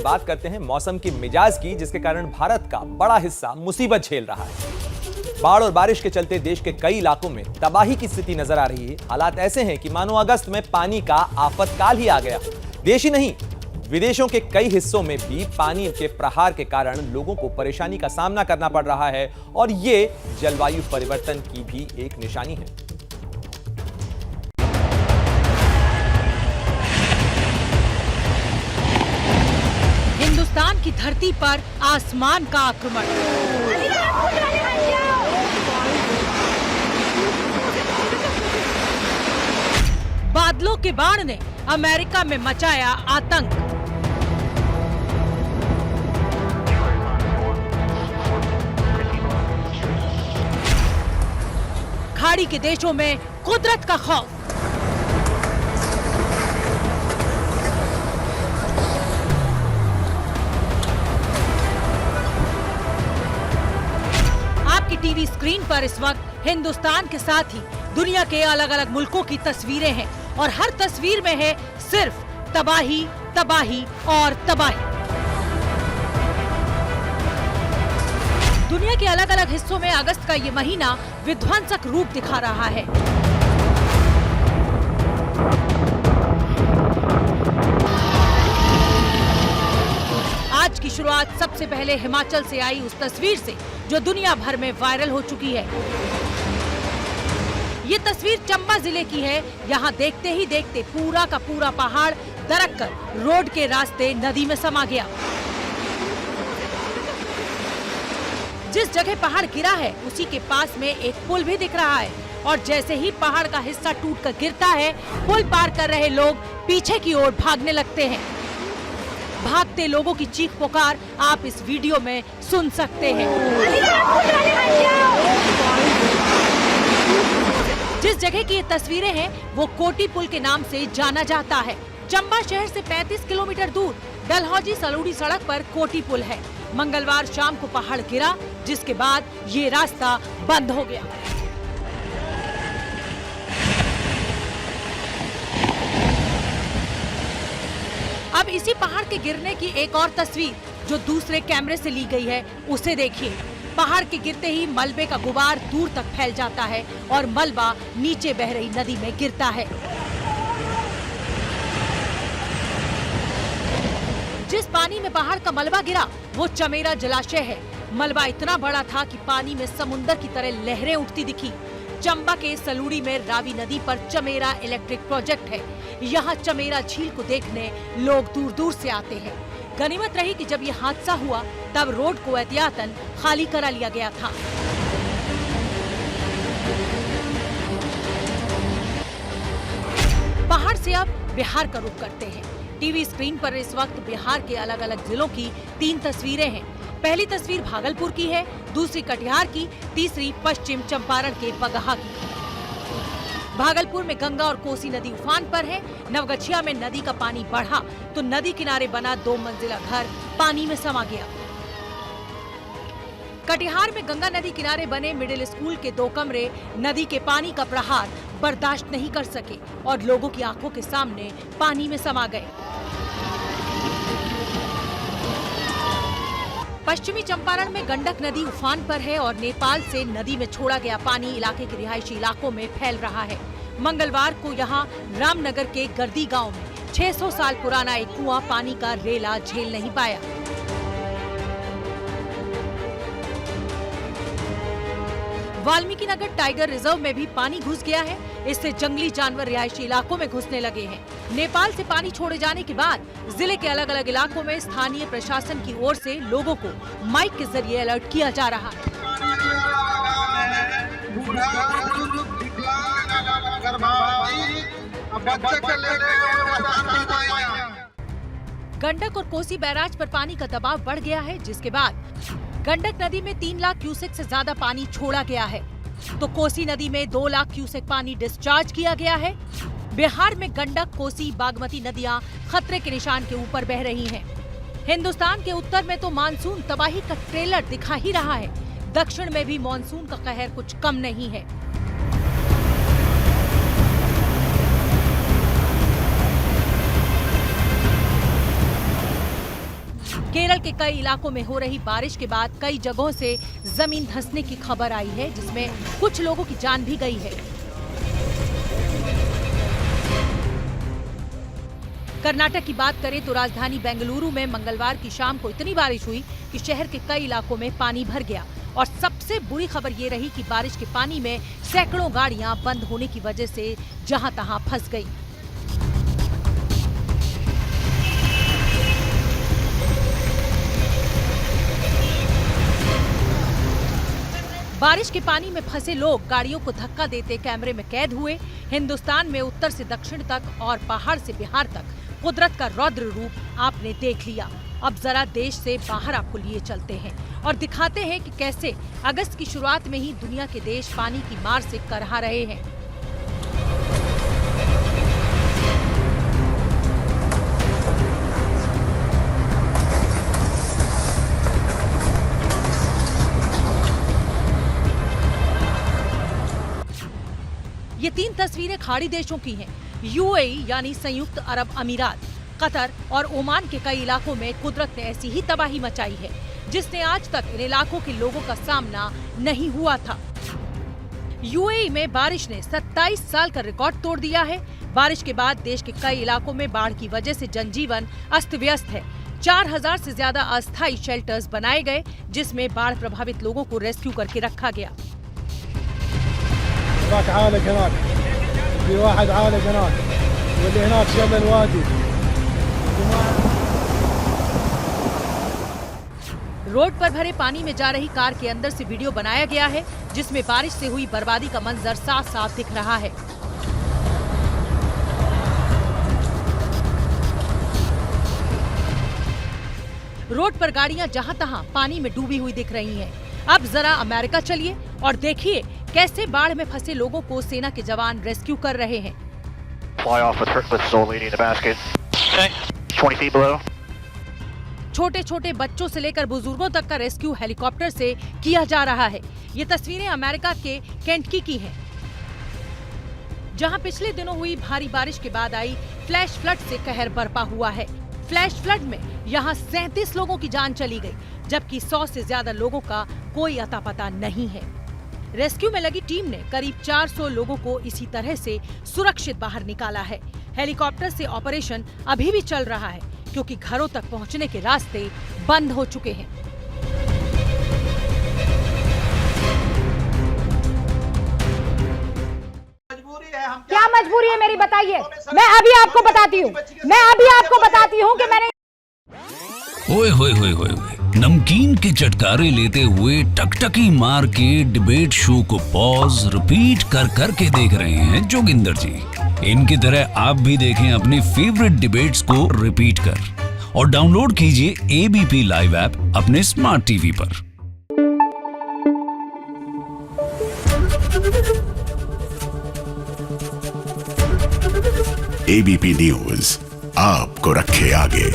बात करते हैं मौसम की मिजाज की, जिसके कारण भारत का बड़ा हिस्सा मुसीबत झेल रहा है। बाढ़ और बारिश के चलते देश के कई इलाकों में तबाही की स्थिति नजर आ रही है। हालात ऐसे हैं कि मानो अगस्त में पानी का आफतकाल ही आ गया। देश ही नहीं, विदेशों के कई हिस्सों में भी पानी के प्रहार के कारण लोगों को परेशानी का सामना करना पड़ रहा है और ये जलवायु परिवर्तन की भी एक निशानी है। हिंदुस्तान की धरती पर आसमान का आक्रमण। बादलों के बाढ़ ने अमेरिका में मचाया आतंक। खाड़ी के देशों में कुदरत का खौफ। आपकी टीवी स्क्रीन पर इस वक्त हिंदुस्तान के साथ ही दुनिया के अलग अलग मुल्कों की तस्वीरें हैं और हर तस्वीर में है सिर्फ तबाही, तबाही और तबाही। दुनिया के अलग अलग हिस्सों में अगस्त का ये महीना विध्वंसक रूप दिखा रहा है। आज की शुरुआत सबसे पहले हिमाचल से आई उस तस्वीर से जो दुनिया भर में वायरल हो चुकी है। ये तस्वीर चंबा जिले की है। यहाँ देखते ही देखते पूरा का पूरा पहाड़ दरक कर रोड के रास्ते नदी में समा गया। जिस जगह पहाड़ गिरा है उसी के पास में एक पुल भी दिख रहा है और जैसे ही पहाड़ का हिस्सा टूटकर गिरता है, पुल पार कर रहे लोग पीछे की ओर भागने लगते हैं। भागते लोगों की चीख पुकार आप इस वीडियो में सुन सकते हैं। जिस जगह की ये तस्वीरें हैं वो कोटी पुल के नाम से जाना जाता है। चंबा शहर से 35 किलोमीटर दूर डलहौजी सलूड़ी सड़क पर कोटी पुल है। मंगलवार शाम को पहाड़ गिरा, जिसके बाद ये रास्ता बंद हो गया। अब इसी पहाड़ के गिरने की एक और तस्वीर जो दूसरे कैमरे से ली गई है उसे देखिए। पहाड़ के गिरते ही मलबे का गुबार दूर तक फैल जाता है और मलबा नीचे बह रही नदी में गिरता है। जिस पानी में पहाड़ का मलबा गिरा वो चमेरा जलाशय है। मलबा इतना बड़ा था कि पानी में समुंदर की तरह लहरें उठती दिखी। चंबा के सलूड़ी में रावी नदी पर चमेरा इलेक्ट्रिक प्रोजेक्ट है। यहाँ चमेरा झील को देखने लोग दूर दूर से आते हैं। गनीमत रही कि जब ये हादसा हुआ तब रोड को एहतियातन खाली करा लिया गया था। पहाड़ से अब बिहार का रुख करते हैं। टीवी स्क्रीन पर इस वक्त बिहार के अलग अलग जिलों की 3 तस्वीरें हैं। पहली तस्वीर भागलपुर की है, दूसरी कटिहार की, तीसरी पश्चिम चंपारण के बगहा की। भागलपुर में गंगा और कोसी नदी उफान पर है। नवगछिया में नदी का पानी बढ़ा तो नदी किनारे बना 2 मंजिला घर पानी में समा गया। कटिहार में गंगा नदी किनारे बने मिडिल स्कूल के 2 कमरे नदी के पानी का प्रहार बर्दाश्त नहीं कर सके और लोगों की आंखों के सामने पानी में समा गए। पश्चिमी चंपारण में गंडक नदी उफान पर है और नेपाल से नदी में छोड़ा गया पानी इलाके के रिहायशी इलाकों में फैल रहा है। मंगलवार को यहां रामनगर के गर्दी गांव में 600 साल पुराना एक कुआं पानी का रेला झेल नहीं पाया। वाल्मीकि नगर टाइगर रिजर्व में भी पानी घुस गया है। इससे जंगली जानवर रिहायशी इलाकों में घुसने लगे हैं। नेपाल से पानी छोड़े जाने के बाद जिले के अलग अलग इलाकों में स्थानीय प्रशासन की ओर से लोगों को माइक के जरिए अलर्ट किया जा रहा है। गंडक और कोसी बैराज पर पानी का दबाव बढ़ गया है, जिसके बाद गंडक नदी में 3 लाख क्यूसेक से ज्यादा पानी छोड़ा गया है तो कोसी नदी में 2 लाख क्यूसेक पानी डिस्चार्ज किया गया है। बिहार में गंडक, कोसी, बागमती नदियां खतरे के निशान के ऊपर बह रही हैं। हिंदुस्तान के उत्तर में तो मानसून तबाही का ट्रेलर दिखा ही रहा है। दक्षिण में भी मानसून का कहर कुछ कम नहीं है। केरल के कई इलाकों में हो रही बारिश के बाद कई जगहों से जमीन धंसने की खबर आई है, जिसमें कुछ लोगों की जान भी गई है। कर्नाटक की बात करें तो राजधानी बेंगलुरु में मंगलवार की शाम को इतनी बारिश हुई कि शहर के कई इलाकों में पानी भर गया। और सबसे बुरी खबर ये रही कि बारिश के पानी में सैकड़ों गाड़ियां बंद होने की वजह से जहां तहां फंस गई। बारिश के पानी में फंसे लोग गाड़ियों को धक्का देते कैमरे में कैद हुए। हिंदुस्तान में उत्तर से दक्षिण तक और पहाड़ से बिहार तक कुदरत का रौद्र रूप आपने देख लिया। अब जरा देश से बाहर आपको लिए चलते हैं और दिखाते हैं कि कैसे अगस्त की शुरुआत में ही दुनिया के देश पानी की मार से करहा रहे हैं। ये 3 तस्वीरें खाड़ी देशों की हैं। यूएई यानी संयुक्त अरब अमीरात, कतर और ओमान के कई इलाकों में कुदरत ने ऐसी ही तबाही मचाई है जिसने आज तक इन इलाकों के लोगों का सामना नहीं हुआ था। यूएई में बारिश ने 27 साल का रिकॉर्ड तोड़ दिया है। बारिश के बाद देश के कई इलाकों में बाढ़ की वजह से जनजीवन अस्त व्यस्त है। 4000 से ज्यादा अस्थायी शेल्टर्स बनाए गए, जिसमें बाढ़ प्रभावित लोगों को रेस्क्यू करके रखा गया। रोड पर भरे पानी में जा रही कार के अंदर से वीडियो बनाया गया है, जिसमें बारिश से हुई बर्बादी का मंजर साफ साफ दिख रहा है। रोड पर गाड़ियां जहां तहां पानी में डूबी हुई दिख रही हैं। अब जरा अमेरिका चलिए और देखिए कैसे बाढ़ में फंसे लोगों को सेना के जवान रेस्क्यू कर रहे हैं। छोटे छोटे बच्चों से लेकर बुजुर्गों तक का रेस्क्यू हेलीकॉप्टर से किया जा रहा है। ये तस्वीरें अमेरिका के केंटकी की हैं, जहां पिछले दिनों हुई भारी बारिश के बाद आई फ्लैश फ्लड से कहर बरपा हुआ है। फ्लैश फ्लड में यहां 37 लोगों की जान चली गई, जबकि 100 से ज्यादा लोगों का कोई अता पता नहीं है। रेस्क्यू में लगी टीम ने करीब 400 लोगों को इसी तरह से सुरक्षित बाहर निकाला है। हेलीकॉप्टर से ऑपरेशन अभी भी चल रहा है, क्योंकि घरों तक पहुंचने के रास्ते बंद हो चुके हैं। क्या मजबूरी है मेरी, बताइए। मैं अभी आपको बताती हूँ कि मैंने ओए होए होए होए नमकीन के चटकारे लेते हुए टकटकी मार के डिबेट शो को पॉज रिपीट कर कर के देख रहे हैं जोगिंदर जी। इनकी तरह आप भी देखें अपनी फेवरेट डिबेट्स को रिपीट कर और डाउनलोड कीजिए एबीपी लाइव ऐप अपने स्मार्ट टीवी पर। एबीपी न्यूज आपको रखे आगे।